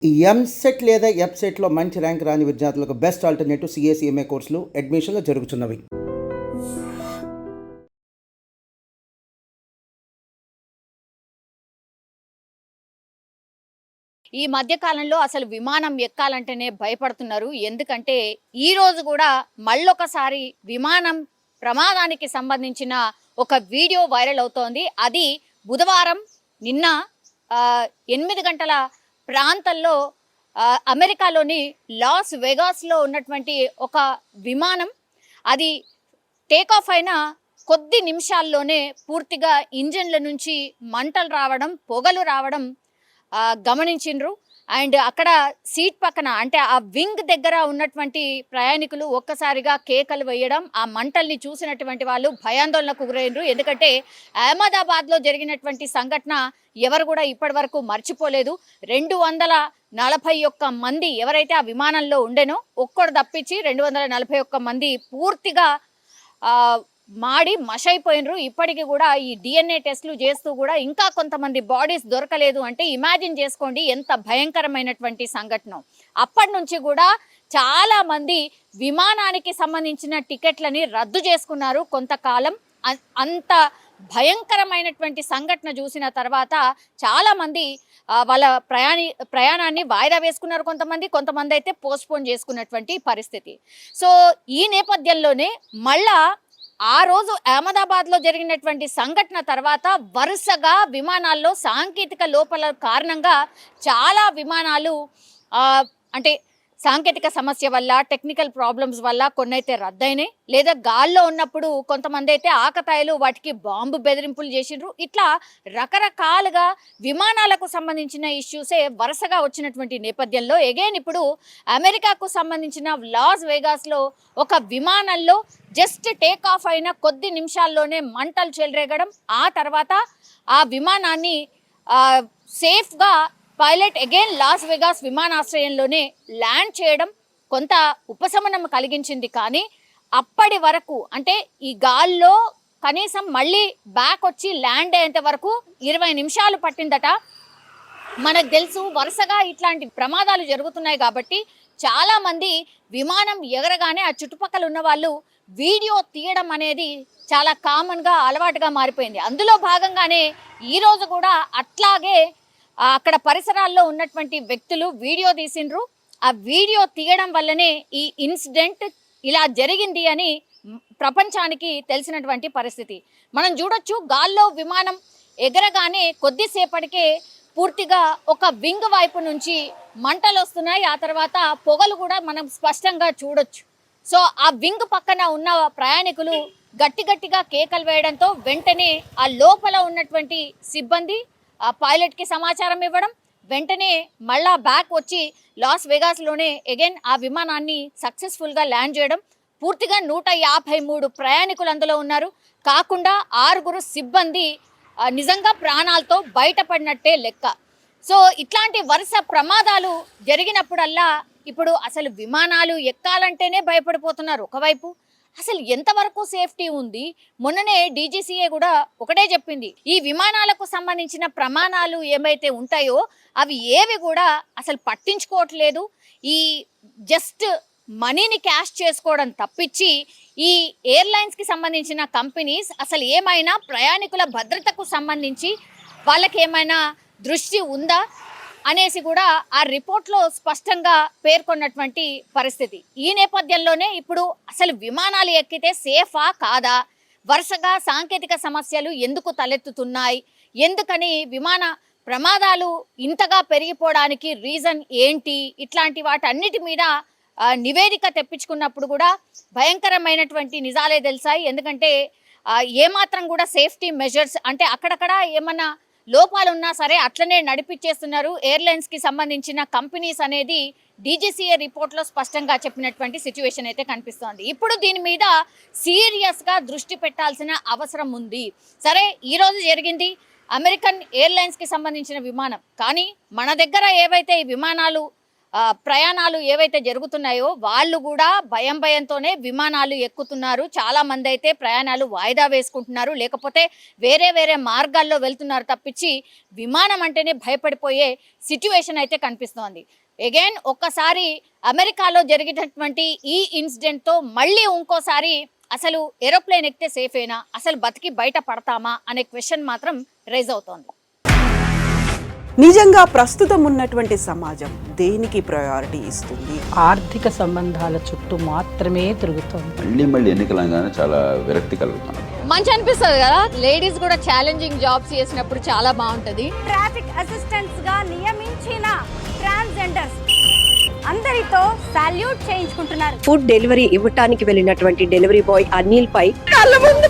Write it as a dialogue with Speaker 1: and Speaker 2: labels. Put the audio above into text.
Speaker 1: ఈ ఎంసెట్ లేదా ఎఫ్సెట్‌లో మంచి ర్యాంక్ రాని విద్యార్థులకు బెస్ట్ ఆల్టర్‌నేటివ్ సీఏ కోర్సులు అడ్మిషన్‌లు జరుగుతున్నవి.
Speaker 2: ఈ మధ్య కాలంలో అసలు విమానం ఎక్కాలంటేనే భయపడుతున్నారు. ఎందుకంటే ఈరోజు గూడా మళ్ళొకసారి విమానం ప్రమాదానికి సంబంధించిన ఒక వీడియో వైరల్ అవుతోంది. అది బుధవారం నిన్న 8 గంటల ప్రాంతంలో అమెరికాలోని లాస్ వెగాస్‌లో ఉన్నటువంటి ఒక విమానం అది టేకాఫ్ అయిన కొద్ది నిమిషాల్లోనే పూర్తిగా ఇంజిన్‌ల నుంచి మంటలు రావడం, పొగలు రావడం గమనించిండ్రు. అండ్ అక్కడ సీట్ పక్కన అంటే ఆ వింగ్ దగ్గర ఉన్నటువంటి ప్రయాణికులు ఒక్కసారిగా కేకలు వేయడం, ఆ మంటల్ని చూసినటువంటి వాళ్ళు భయాందోళనకు గురైండ్రు. ఎందుకంటే అహ్మదాబాద్‌లో జరిగినటువంటి సంఘటన ఎవరు కూడా ఇప్పటివరకు మర్చిపోలేదు. 241 మంది ఎవరైతే ఆ విమానంలో ఉండెనో ఒక్కడు తప్పించి 241 మంది పూర్తిగా మాడి మషైపోయినరు. ఇప్పటికి కూడా ఈ DNA టెస్టులు చేస్తూ కూడా ఇంకా కొంతమంది బాడీస్ దొరకలేదు. అంటే ఇమాజిన్ చేసుకోండి ఎంత భయంకరమైనటువంటి సంఘటన. అప్పటి నుంచి కూడా చాలా మంది విమానానికి సంబంధించిన టికెట్లని రద్దు చేసుకున్నారు కొంతకాలం. అంత భయంకరమైనటువంటి సంఘటన చూసిన తర్వాత చాలా మంది వాళ్ళ ప్రయాణాన్ని వాయిదా వేసుకున్నారు. కొంతమంది అయితే పోస్ట్పోన్ చేసుకున్నటువంటి పరిస్థితి. సో ఈ నేపథ్యంలోనే మళ్ళా ఆ రోజు అహ్మదాబాద్‌లో జరిగినటువంటి సంఘటన తర్వాత వరుసగా విమానాల్లో సాంకేతిక లోపాల కారణంగా చాలా విమానాలు అంటే సాంకేతిక సమస్య వల్ల, టెక్నికల్ ప్రాబ్లమ్స్ వల్ల కొన్నైతే రద్దయినాయి. లేదా గాల్లో ఉన్నప్పుడు కొంతమంది అయితే ఆకతాయిలు వాటికి బాంబు బెదిరింపులు చేసిండ్రు. ఇట్లా రకరకాలుగా విమానాలకు సంబంధించిన ఇష్యూసే వరుసగా వచ్చినటువంటి నేపథ్యంలో ఎగైన్ ఇప్పుడు అమెరికాకు సంబంధించిన లాస్ వేగాస్‌లో ఒక విమానంలో జస్ట్ టేక్ ఆఫ్ అయిన కొద్ది నిమిషాల్లోనే మంటలు చెలరేగడం, ఆ తర్వాత ఆ విమానాన్ని సేఫ్గా పైలట్ అగైన్ లాస్ వెగాస్ విమానాశ్రయంలోనే ల్యాండ్ చేయడం కొంత ఉపశమనం కలిగించింది. కానీ అప్పటి వరకు అంటే ఈ గాల్లో కనీసం మళ్ళీ బ్యాక్ వచ్చి ల్యాండ్ అయ్యేంత వరకు 20 నిమిషాలు పట్టిందట. మనకు తెలుసు వరుసగా ఇట్లాంటి ప్రమాదాలు జరుగుతున్నాయి కాబట్టి చాలా మంది విమానం ఎగరగానే ఆ చుట్టుపక్కల ఉన్న వాళ్ళు వీడియో తీయడం అనేది చాలా కామన్గా అలవాటుగా మారిపోయింది. అందులో భాగంగానే ఈరోజు కూడా అట్లాగే అక్కడ పరిసరాల్లో ఉన్నటువంటి వ్యక్తులు వీడియో తీసిండ్రు. ఆ వీడియో తీయడం వల్లనే ఈ ఇన్సిడెంట్ ఇలా జరిగింది అని ప్రపంచానికి తెలిసినటువంటి పరిస్థితి. మనం చూడొచ్చు గాల్లో విమానం ఎగరగానే కొద్దిసేపటికే పూర్తిగా ఒక వింగ్ వైపు నుంచి మంటలు వస్తున్నాయి. ఆ తర్వాత పొగలు కూడా మనం స్పష్టంగా చూడొచ్చు. సో ఆ వింగ్ పక్కన ఉన్న ప్రయాణికులు గట్టిగా కేకలు వేయడంతో వెంటనే ఆ లోపల ఉన్నటువంటి సిబ్బంది ఆ పైలట్కి సమాచారం ఇవ్వడం, వెంటనే మళ్ళా బ్యాక్ వచ్చి లాస్ వెగాస్లోనే అగైన్ ఆ విమానాన్ని సక్సెస్ఫుల్గా ల్యాండ్ చేయడం. పూర్తిగా 153 ప్రయాణికులు అందులో ఉన్నారు. కాకుండా 6 సిబ్బంది నిజంగా ప్రాణాలతో బయటపడినట్టే లెక్క. సో ఇట్లాంటి వరుస ప్రమాదాలు జరిగినప్పుడల్లా ఇప్పుడు అసలు విమానాలు ఎక్కాలంటేనే భయపడిపోతున్నారు. ఒకవైపు అసలు ఎంతవరకు సేఫ్టీ ఉంది? మొన్ననే డీజీసీఏ కూడా ఒకటే చెప్పింది, ఈ విమానాలకు సంబంధించిన ప్రమాణాలు ఏమైతే ఉంటాయో అవి ఏవి కూడా అసలు పట్టించుకోవట్లేదు. ఈ జస్ట్ మనీని క్యాష్ చేసుకోవడం తప్పించి ఈ ఎయిర్లైన్స్కి సంబంధించిన కంపెనీస్ అసలు ఏమైనా ప్రయాణికుల భద్రతకు సంబంధించి వాళ్ళకి ఏమైనా దృష్టి ఉందా అనేసి కూడా ఆ రిపోర్ట్లో స్పష్టంగా పేర్కొన్నటువంటి పరిస్థితి. ఈ నేపథ్యంలోనే ఇప్పుడు అసలు విమానాలు ఎక్కితే సేఫా కాదా, వరుసగా సాంకేతిక సమస్యలు ఎందుకు తలెత్తుతున్నాయి, ఎందుకని విమాన ప్రమాదాలు ఇంతగా పెరిగిపోవడానికి రీజన్ ఏంటి, ఇట్లాంటి వాటన్నిటి మీద నివేదిక తెప్పించుకున్నప్పుడు కూడా భయంకరమైనటువంటి నిజాలే తెలిసాయి. ఎందుకంటే ఏమాత్రం కూడా సేఫ్టీ మెజర్స్ అంటే అక్కడక్కడ ఏమన్నా లోపాలు ఉన్నా సరే అట్లనే నడిపించేస్తున్నారు ఎయిర్లైన్స్కి సంబంధించిన కంపెనీస్ అనేది డీజీసీఏ రిపోర్ట్లో స్పష్టంగా చెప్పినటువంటి సిచ్యువేషన్ అయితే కనిపిస్తోంది. ఇప్పుడు దీని మీద సీరియస్గా దృష్టి పెట్టాల్సిన అవసరం ఉంది. సరే ఈరోజు జరిగింది అమెరికన్ ఎయిర్లైన్స్కి సంబంధించిన విమానం, కానీ మన దగ్గర ఏవైతే ఈ విమానాలు ప్రయాణాలు ఏవైతే జరుగుతున్నాయో వాళ్ళు కూడా భయంతోనే విమానాలు ఎక్కుతున్నారు. చాలా మంది అయితే ప్రయాణాలు వాయిదా వేసుకుంటున్నారు, లేకపోతే వేరే మార్గాల్లో వెళ్తున్నారు తప్పించి విమానం అంటేనే భయపడిపోయే సిచ్యువేషన్ అయితే కనిపిస్తోంది. అగైన్ ఒక్కసారి అమెరికాలో జరిగినటువంటి ఈ ఇన్సిడెంట్తో మళ్ళీ ఇంకోసారి అసలు ఏరోప్లేన్ ఎక్కితే సేఫేనా, అసలు బతికి బయట పడతామా అనే క్వశ్చన్ మాత్రం రైజ్ అవుతోంది.
Speaker 3: నిజంగా ప్రస్తుతం ఉన్నటువంటి సమాజం దేనికి ప్రయారిటీ ఇస్తుంది?
Speaker 4: ఆర్థిక సంబంధాల చుట్టూ మాత్రమే తిరుగుతోంది.
Speaker 5: మళ్ళీ ఎన్నికలంగానే చాలా విరక్తి కలుగుతున్నాం.
Speaker 2: మంచి అనిపిస్తుంది కదా, లేడీస్ కూడా ఛాలెంజింగ్ జాబ్స్ చేసినప్పుడు చాలా బాగుంటది.
Speaker 6: ట్రాఫిక్ అసిస్టెంట్స్ గా నియమించిన ట్రాన్స్జెండర్స్ అందరితో సాల్యూట్ చేయించుకుంటున్నారు.
Speaker 7: ఫుడ్ డెలివరీ ఇవ్వటానికి వెళ్ళినటువంటి డెలివరీ బాయ్ అనిల్ పై కళ్ళ ముందు